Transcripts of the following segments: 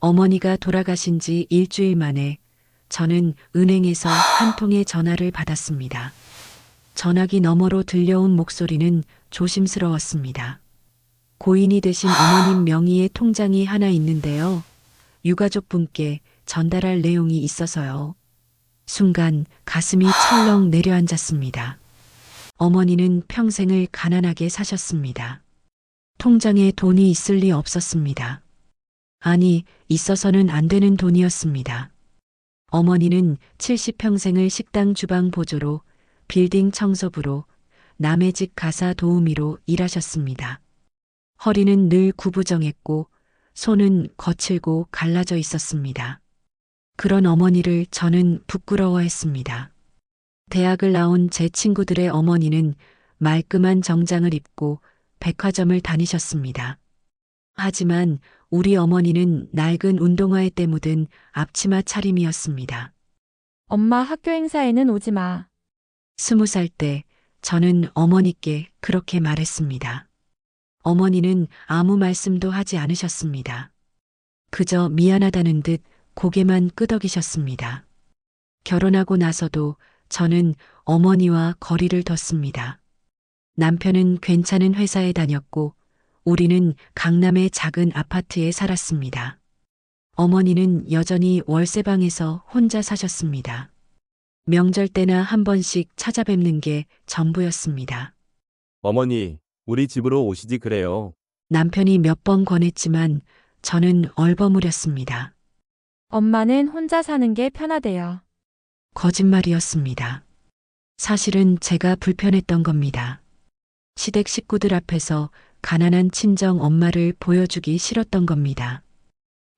어머니가 돌아가신 지 일주일 만에 저는 은행에서 한 통의 전화를 받았습니다. 전화기 너머로 들려온 목소리는 조심스러웠습니다. 고인이 되신 어머님 명의의 통장이 하나 있는데요. 유가족분께 전달할 내용이 있어서요. 순간 가슴이 철렁 내려앉았습니다. 어머니는 평생을 가난하게 사셨습니다. 통장에 돈이 있을 리 없었습니다. 아니, 있어서는 안 되는 돈이었습니다. 어머니는 70평생을 식당 주방 보조로, 빌딩 청소부로, 남의 집 가사 도우미로 일하셨습니다. 허리는 늘 구부정했고 손은 거칠고 갈라져 있었습니다. 그런 어머니를 저는 부끄러워했습니다. 대학을 나온 제 친구들의 어머니는 말끔한 정장을 입고 백화점을 다니셨습니다. 하지만 우리 어머니는 낡은 운동화에 때 묻은 앞치마 차림이었습니다. 엄마 학교 행사에는 오지 마. 20살 때 저는 어머니께 그렇게 말했습니다. 어머니는 아무 말씀도 하지 않으셨습니다. 그저 미안하다는 듯 고개만 끄덕이셨습니다. 결혼하고 나서도 저는 어머니와 거리를 뒀습니다. 남편은 괜찮은 회사에 다녔고 우리는 강남의 작은 아파트에 살았습니다. 어머니는 여전히 월세방에서 혼자 사셨습니다. 명절 때나 한 번씩 찾아뵙는 게 전부였습니다. 어머니, 우리 집으로 오시지 그래요. 남편이 몇 번 권했지만 저는 얼버무렸습니다. 엄마는 혼자 사는 게 편하대요. 거짓말이었습니다. 사실은 제가 불편했던 겁니다. 시댁 식구들 앞에서 가난한 친정 엄마를 보여주기 싫었던 겁니다.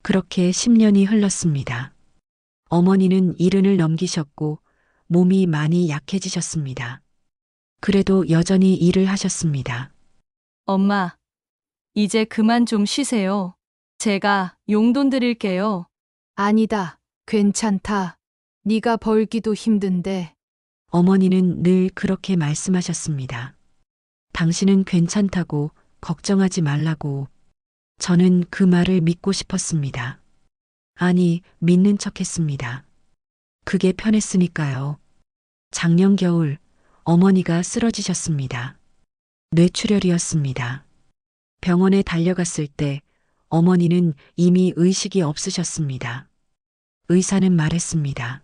그렇게 10년이 흘렀습니다. 어머니는 이른을 넘기셨고 몸이 많이 약해지셨습니다. 그래도 여전히 일을 하셨습니다. 엄마, 이제 그만 좀 쉬세요. 제가 용돈 드릴게요. 아니다. 괜찮다. 네가 벌기도 힘든데. 어머니는 늘 그렇게 말씀하셨습니다. 당신은 괜찮다고 걱정하지 말라고. 저는 그 말을 믿고 싶었습니다. 아니, 믿는 척 했습니다. 그게 편했으니까요. 작년 겨울 어머니가 쓰러지셨습니다. 뇌출혈이었습니다. 병원에 달려갔을 때 어머니는 이미 의식이 없으셨습니다. 의사는 말했습니다.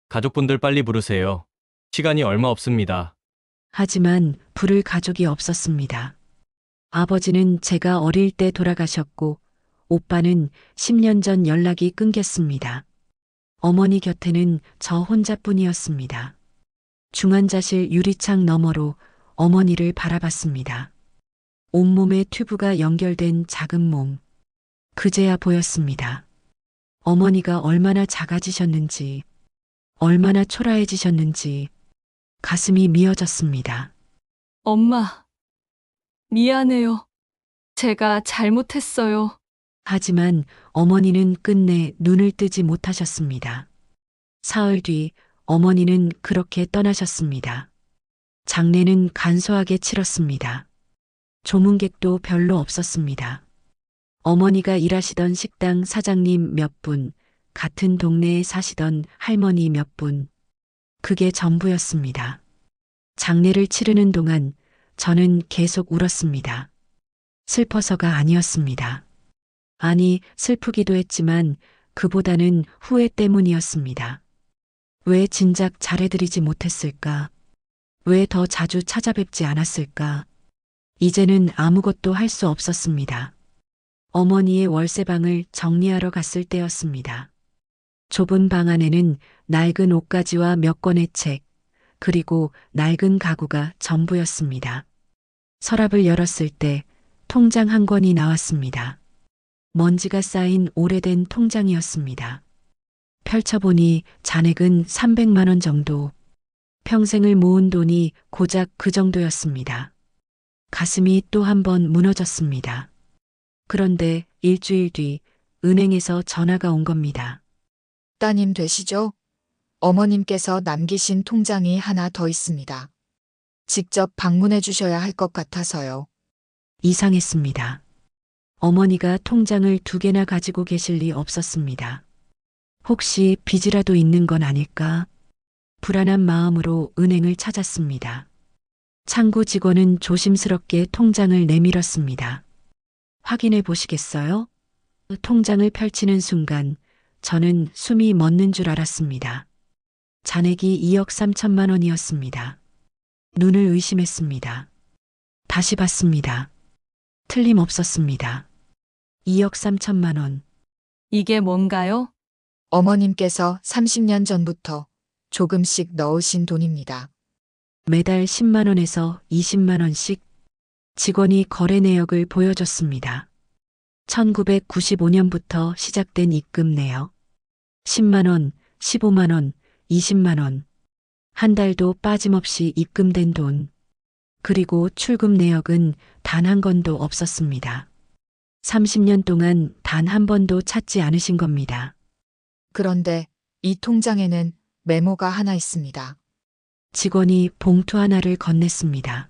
가족분들 빨리 부르세요. 시간이 얼마 없습니다. 하지만 부를 가족이 없었습니다. 아버지는 제가 어릴 때 돌아가셨고 오빠는 10년 전 연락이 끊겼습니다. 어머니 곁에는 저 혼자뿐이었습니다. 중환자실 유리창 너머로 어머니를 바라봤습니다. 온몸에 튜브가 연결된 작은 몸. 그제야 보였습니다. 어머니가 얼마나 작아지셨는지, 얼마나 초라해지셨는지 가슴이 미어졌습니다. 엄마, 미안해요. 제가 잘못했어요. 하지만 어머니는 끝내 눈을 뜨지 못하셨습니다. 사흘 뒤 어머니는 그렇게 떠나셨습니다. 장례는 간소하게 치렀습니다. 조문객도 별로 없었습니다. 어머니가 일하시던 식당 사장님 몇 분, 같은 동네에 사시던 할머니 몇 분, 그게 전부였습니다. 장례를 치르는 동안 저는 계속 울었습니다. 슬퍼서가 아니었습니다. 아니, 슬프기도 했지만 그보다는 후회 때문이었습니다. 왜 진작 잘해드리지 못했을까? 왜 더 자주 찾아뵙지 않았을까? 이제는 아무것도 할 수 없었습니다. 어머니의 월세방을 정리하러 갔을 때였습니다. 좁은 방 안에는 낡은 옷가지와 몇 권의 책, 그리고 낡은 가구가 전부였습니다. 서랍을 열었을 때 통장 한 권이 나왔습니다. 먼지가 쌓인 오래된 통장이었습니다. 펼쳐보니 잔액은 300만 원 정도. 평생을 모은 돈이 고작 그 정도였습니다. 가슴이 또 한 번 무너졌습니다. 그런데 일주일 뒤 은행에서 전화가 온 겁니다. 따님 되시죠? 어머님께서 남기신 통장이 하나 더 있습니다. 직접 방문해 주셔야 할 것 같아서요. 이상했습니다. 어머니가 통장을 2개나 가지고 계실 리 없었습니다. 혹시 빚이라도 있는 건 아닐까? 불안한 마음으로 은행을 찾았습니다. 창구 직원은 조심스럽게 통장을 내밀었습니다. 확인해 보시겠어요? 통장을 펼치는 순간 저는 숨이 멎는 줄 알았습니다. 잔액이 2억 3천만 원이었습니다. 눈을 의심했습니다. 다시 봤습니다. 틀림없었습니다. 2억 3천만 원. 이게 뭔가요? 어머님께서 30년 전부터 조금씩 넣으신 돈입니다. 매달 10만 원에서 20만 원씩 직원이 거래 내역을 보여줬습니다. 1995년부터 시작된 입금 내역. 10만 원, 15만 원, 20만 원. 한 달도 빠짐없이 입금된 돈. 그리고 출금 내역은 단 한 건도 없었습니다. 30년 동안 단 한 번도 찾지 않으신 겁니다. 그런데 이 통장에는 메모가 하나 있습니다. 직원이 봉투 하나를 건넸습니다.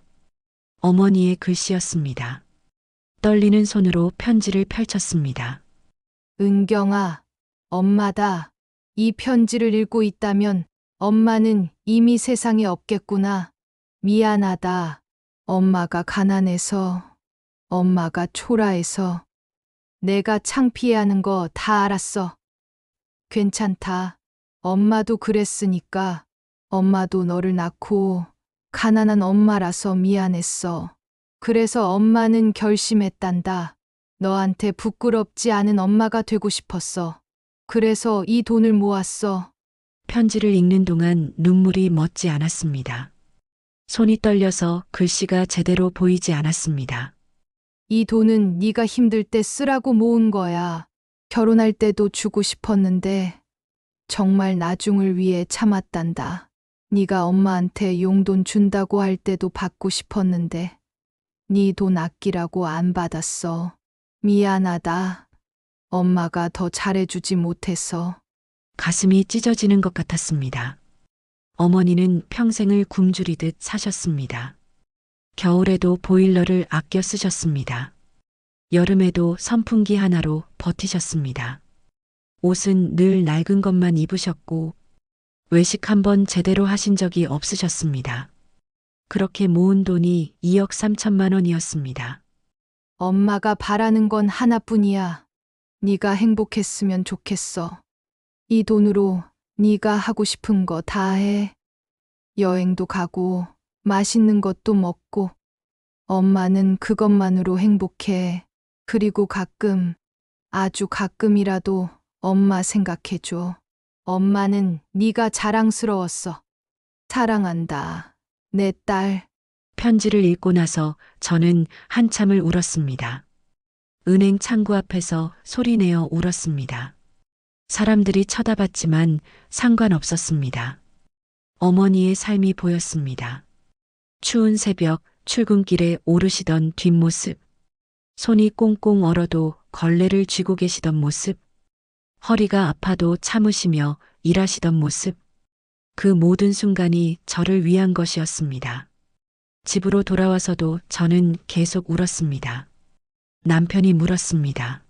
어머니의 글씨였습니다. 떨리는 손으로 편지를 펼쳤습니다. 은경아, 엄마다. 이 편지를 읽고 있다면 엄마는 이미 세상에 없겠구나. 미안하다. 엄마가 가난해서, 엄마가 초라해서, 내가 창피해하는 거 다 알았어. 괜찮다. 엄마도 그랬으니까. 엄마도 너를 낳고 가난한 엄마라서 미안했어. 그래서 엄마는 결심했단다. 너한테 부끄럽지 않은 엄마가 되고 싶었어. 그래서 이 돈을 모았어. 편지를 읽는 동안 눈물이 멎지 않았습니다. 손이 떨려서 글씨가 제대로 보이지 않았습니다. 이 돈은 네가 힘들 때 쓰라고 모은 거야. 결혼할 때도 주고 싶었는데 정말 나중을 위해 참았단다. 네가 엄마한테 용돈 준다고 할 때도 받고 싶었는데 네 돈 아끼라고 안 받았어. 미안하다. 엄마가 더 잘해주지 못해서. 가슴이 찢어지는 것 같았습니다. 어머니는 평생을 굶주리듯 사셨습니다. 겨울에도 보일러를 아껴 쓰셨습니다. 여름에도 선풍기 하나로 버티셨습니다. 옷은 늘 낡은 것만 입으셨고 외식 한번 제대로 하신 적이 없으셨습니다. 그렇게 모은 돈이 2억 3천만 원이었습니다. 엄마가 바라는 건 하나뿐이야. 네가 행복했으면 좋겠어. 이 돈으로 네가 하고 싶은 거 다 해. 여행도 가고 맛있는 것도 먹고. 엄마는 그것만으로 행복해. 그리고 가끔, 아주 가끔이라도 엄마 생각해줘. 엄마는 네가 자랑스러웠어. 사랑한다. 내 딸. 편지를 읽고 나서 저는 한참을 울었습니다. 은행 창구 앞에서 소리내어 울었습니다. 사람들이 쳐다봤지만 상관없었습니다. 어머니의 삶이 보였습니다. 추운 새벽 출근길에 오르시던 뒷모습, 손이 꽁꽁 얼어도 걸레를 쥐고 계시던 모습, 허리가 아파도 참으시며 일하시던 모습, 그 모든 순간이 저를 위한 것이었습니다. 집으로 돌아와서도 저는 계속 울었습니다. 남편이 물었습니다.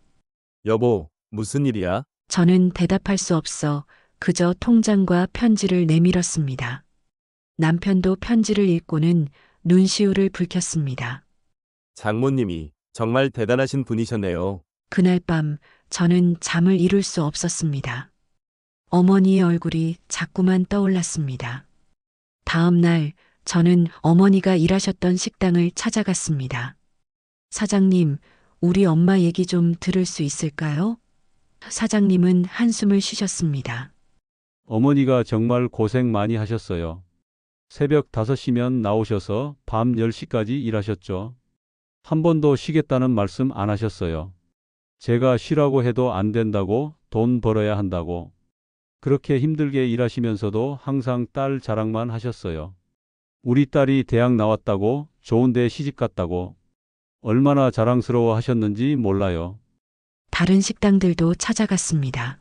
여보, 무슨 일이야? 저는 대답할 수 없어 그저 통장과 편지를 내밀었습니다. 남편도 편지를 읽고는 눈시울을 붉혔습니다. 장모님이 정말 대단하신 분이셨네요. 그날 밤 저는 잠을 이룰 수 없었습니다. 어머니의 얼굴이 자꾸만 떠올랐습니다. 다음 날 저는 어머니가 일하셨던 식당을 찾아갔습니다. 사장님, 우리 엄마 얘기 좀 들을 수 있을까요? 사장님은 한숨을 쉬셨습니다. 어머니가 정말 고생 많이 하셨어요. 새벽 5시면 나오셔서 밤 10시까지 일하셨죠. 한 번도 쉬겠다는 말씀 안 하셨어요. 제가 쉬라고 해도 안 된다고, 돈 벌어야 한다고. 그렇게 힘들게 일하시면서도 항상 딸 자랑만 하셨어요. 우리 딸이 대학 나왔다고, 좋은 데 시집 갔다고. 얼마나 자랑스러워 하셨는지 몰라요. 다른 식당들도 찾아갔습니다.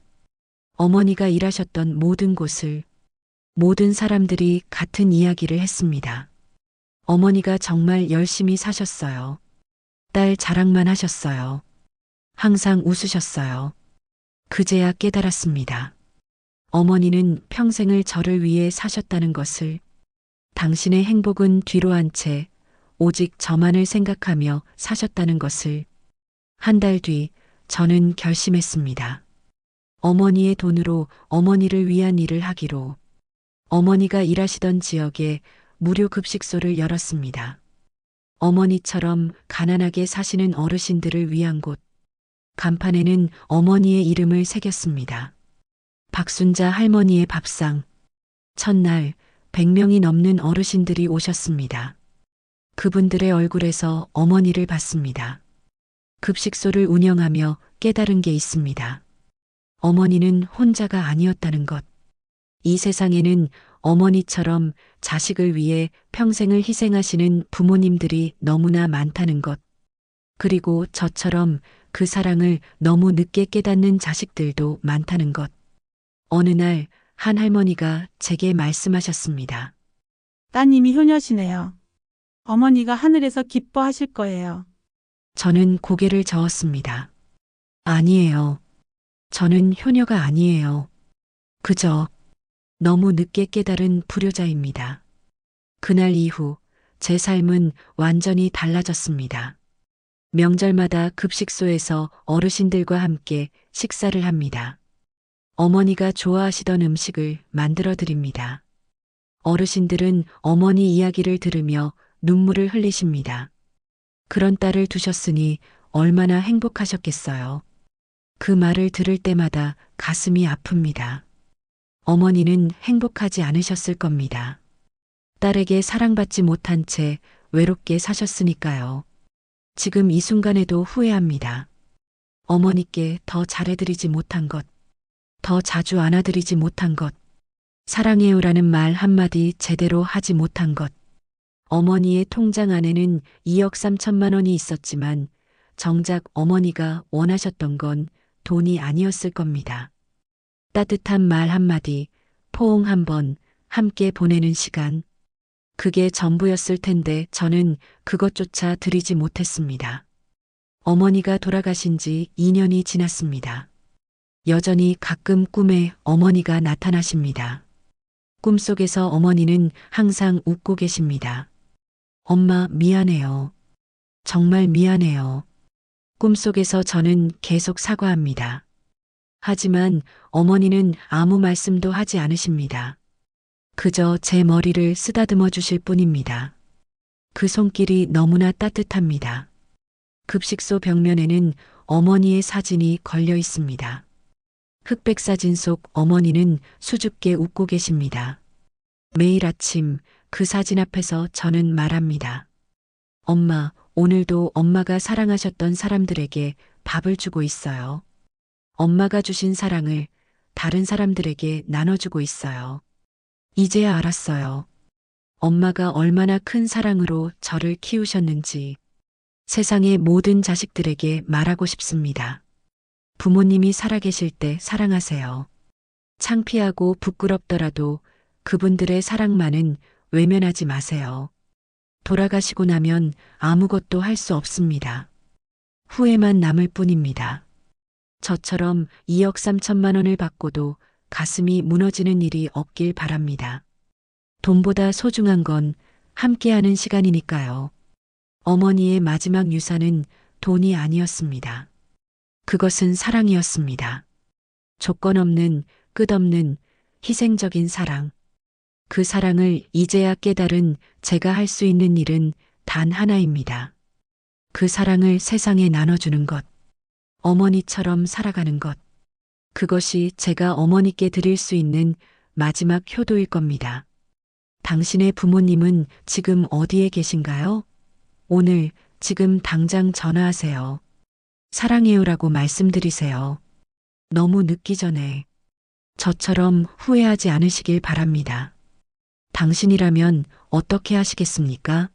어머니가 일하셨던 모든 곳을, 모든 사람들이 같은 이야기를 했습니다. 어머니가 정말 열심히 사셨어요. 딸 자랑만 하셨어요. 항상 웃으셨어요. 그제야 깨달았습니다. 어머니는 평생을 저를 위해 사셨다는 것을, 당신의 행복은 뒤로 한 채 오직 저만을 생각하며 사셨다는 것을. 한 달 뒤 저는 결심했습니다. 어머니의 돈으로 어머니를 위한 일을 하기로. 어머니가 일하시던 지역에 무료 급식소를 열었습니다. 어머니처럼 가난하게 사시는 어르신들을 위한 곳. 간판에는 어머니의 이름을 새겼습니다. 박순자 할머니의 밥상. 첫날 100명이 넘는 어르신들이 오셨습니다. 그분들의 얼굴에서 어머니를 봤습니다. 급식소를 운영하며 깨달은 게 있습니다. 어머니는 혼자가 아니었다는 것. 이 세상에는 어머니처럼 자식을 위해 평생을 희생하시는 부모님들이 너무나 많다는 것. 그리고 저처럼 그 사랑을 너무 늦게 깨닫는 자식들도 많다는 것. 어느 날 한 할머니가 제게 말씀하셨습니다. 따님이 효녀시네요. 어머니가 하늘에서 기뻐하실 거예요. 저는 고개를 저었습니다. 아니에요. 저는 효녀가 아니에요. 그저 너무 늦게 깨달은 불효자입니다. 그날 이후 제 삶은 완전히 달라졌습니다. 명절마다 급식소에서 어르신들과 함께 식사를 합니다. 어머니가 좋아하시던 음식을 만들어 드립니다. 어르신들은 어머니 이야기를 들으며 눈물을 흘리십니다. 그런 딸을 두셨으니 얼마나 행복하셨겠어요. 그 말을 들을 때마다 가슴이 아픕니다. 어머니는 행복하지 않으셨을 겁니다. 딸에게 사랑받지 못한 채 외롭게 사셨으니까요. 지금 이 순간에도 후회합니다. 어머니께 더 잘해드리지 못한 것, 더 자주 안아드리지 못한 것, 사랑해요라는 말 한마디 제대로 하지 못한 것. 어머니의 통장 안에는 2억 3천만 원이 있었지만 정작 어머니가 원하셨던 건 돈이 아니었을 겁니다. 따뜻한 말 한마디, 포옹 한 번, 함께 보내는 시간. 그게 전부였을 텐데 저는 그것조차 드리지 못했습니다. 어머니가 돌아가신 지 2년이 지났습니다. 여전히 가끔 꿈에 어머니가 나타나십니다. 꿈속에서 어머니는 항상 웃고 계십니다. 엄마 미안해요. 정말 미안해요. 꿈속에서 저는 계속 사과합니다. 하지만 어머니는 아무 말씀도 하지 않으십니다. 그저 제 머리를 쓰다듬어 주실 뿐입니다. 그 손길이 너무나 따뜻합니다. 급식소 벽면에는 어머니의 사진이 걸려 있습니다. 흑백 사진 속 어머니는 수줍게 웃고 계십니다. 매일 아침 그 사진 앞에서 저는 말합니다. 엄마, 오늘도 엄마가 사랑하셨던 사람들에게 밥을 주고 있어요. 엄마가 주신 사랑을 다른 사람들에게 나눠주고 있어요. 이제야 알았어요. 엄마가 얼마나 큰 사랑으로 저를 키우셨는지 세상의 모든 자식들에게 말하고 싶습니다. 부모님이 살아계실 때 사랑하세요. 창피하고 부끄럽더라도 그분들의 사랑만은 외면하지 마세요. 돌아가시고 나면 아무것도 할 수 없습니다. 후회만 남을 뿐입니다. 저처럼 2억 3천만 원을 받고도 가슴이 무너지는 일이 없길 바랍니다. 돈보다 소중한 건 함께하는 시간이니까요. 어머니의 마지막 유산은 돈이 아니었습니다. 그것은 사랑이었습니다. 조건 없는, 끝없는, 희생적인 사랑. 그 사랑을 이제야 깨달은 제가 할 수 있는 일은 단 하나입니다. 그 사랑을 세상에 나눠주는 것. 어머니처럼 살아가는 것. 그것이 제가 어머니께 드릴 수 있는 마지막 효도일 겁니다. 당신의 부모님은 지금 어디에 계신가요? 오늘, 지금 당장 전화하세요. 사랑해요라고 말씀드리세요. 너무 늦기 전에. 저처럼 후회하지 않으시길 바랍니다. 당신이라면 어떻게 하시겠습니까?